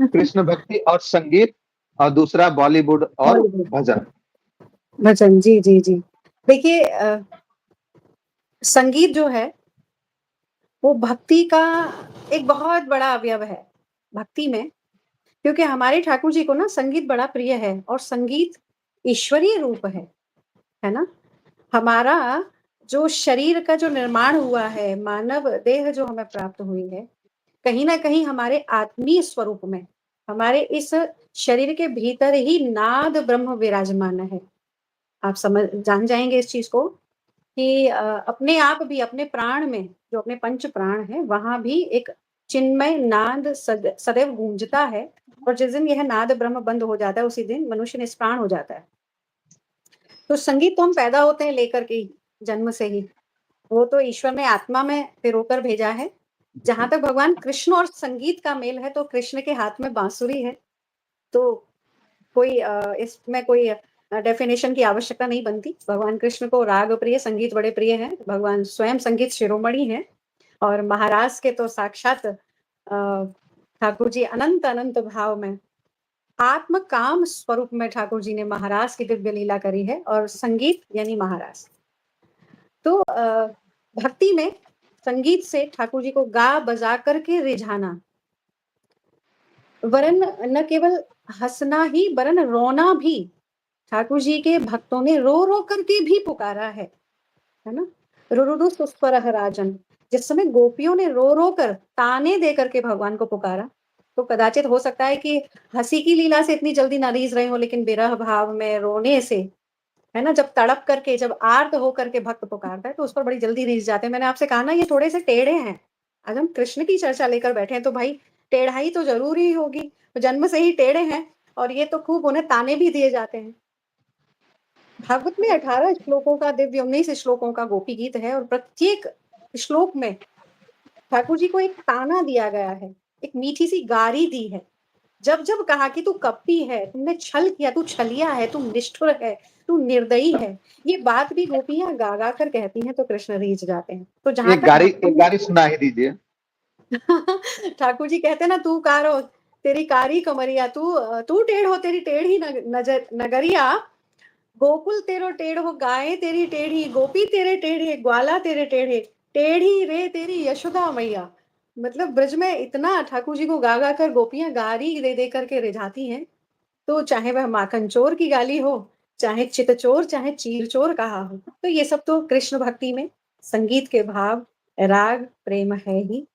कृष्ण भक्ति और संगीत, और दूसरा बॉलीवुड और बॉलीवुड भजन। भजन, जी जी जी। देखिए संगीत जो है वो भक्ति का एक बहुत बड़ा अवयव है भक्ति में, क्योंकि हमारे ठाकुर जी को ना संगीत बड़ा प्रिय है और संगीत ईश्वरीय रूप है ना? हमारा जो शरीर का जो निर्माण हुआ है, मानव देह जो हमें प्राप्त हुई है, कहीं न कहीं हमारे आत्मीय स्वरूप में, हमारे इस शरीर के भीतर ही नाद ब्रह्म विराजमान है। आप समझ जान जाएँगे इस चीज़ को कि अपने आप भी अपने प्राण में, जो अपने पंच प्राण हैं, वहाँ भी एक चिन्मय नाद सदैव गूंजता है, और जिस दिन यह नाद ब्रह्म बंद हो जाता है, उसी दिन मनुष्य निष्प्राण हो जाता है। तो संगीत तो हम पैदा होते हैं लेकर के ही, जन्म से ही। वो तो ईश्वर ने आत्मा में पिरोकर भेजा है। जहाँ तक भगवान कृष्ण और संगीत का मेल है, तो कृष्ण के हाथ में बांसुरी है। तो कोई इसमें कोई डेफिनेशन की आवश्यकता नहीं बनती। भगवान कृष्ण को राग प्रिय, संगीत बड़े प्रिय हैं। भगवान स्वयं संगीत शिरोमणि हैं, और महाराज के तो साक्षात ठाकुर जी अनंत अनंत भाव में आत्म काम स्वरूप में ठाकुर जी ने महाराज की दिव्य लीला करी है, और संगीत यानी महाराज। तो भक्ति में संगीत से ठाकुर जी को गा बजा करके रिझाना, वरन न केवल हंसना ही वरन रोना भी। ठाकुर जी के भक्तों ने रो रो करके भी पुकारा है ना? रुरुदु सुस्वरः राजन, जिस समय गोपियों ने रो रो कर ताने दे करके भगवान को पुकारा, तो कदाचित हो सकता है कि हंसी की लीला से इतनी जल्दी ना रीझ रहे हो, लेकिन विरह भाव में रोने से, है ना, जब तड़प करके, जब आर्त होकर के भक्त पुकारता है, तो उस पर बड़ी जल्दी रीझ जाते हैं। मैंने आपसे कहा ना, ये थोड़े से टेढ़े हैं। आज हम कृष्ण की चर्चा लेकर बैठे हैं, तो भाई टेढ़ाई तो जरूरी होगी। तो जन्म से ही टेढ़े हैं, और ये तो खूब उन्हें ताने भी दिए जाते हैं। भागवत में 18 श्लोकों का दिव्य 19 श्लोकों का गोपी गीत है, और प्रत्येक श्लोक में ठाकुर जी को एक ताना दिया गया है, एक मीठी सी गारी दी है। जब जब कहा कि तू कपटी है, तुमने छल किया, तू छलिया है, तू निष्ठुर है, तू निर्दयी है, ये बात भी गोपियां गा गा कर कहती हैं, तो कृष्ण रीझ जाते हैं। तो जहां तक एक भक्ति गारी सुना ही दीजिए। ठाकुर जी कहते हैं ना, तू कारो तेरी कारी कमरिया, तू टेढ़ हो तेरी टेढ़ी नजर नगरिया, गोकुल तेरो टेढ़ो गाय तेरी टेढ़ी, गोपी तेरे टेढ़े ग्वाला तेरे टेढ़े, टेढ़ी रे तेरी यशोदा मैया। मतलब ब्रज में इतना ठाकुर जी को गा गा कर गोपियां गारी दे दे करके रिझाती हैं। तो चाहे वह माखन चोर की गाली हो, चाहे चित चोर, चाहे चीर चोर कहा हो, तो ये सब तो कृष्ण भक्ति में संगीत के भाव, राग, प्रेम है ही।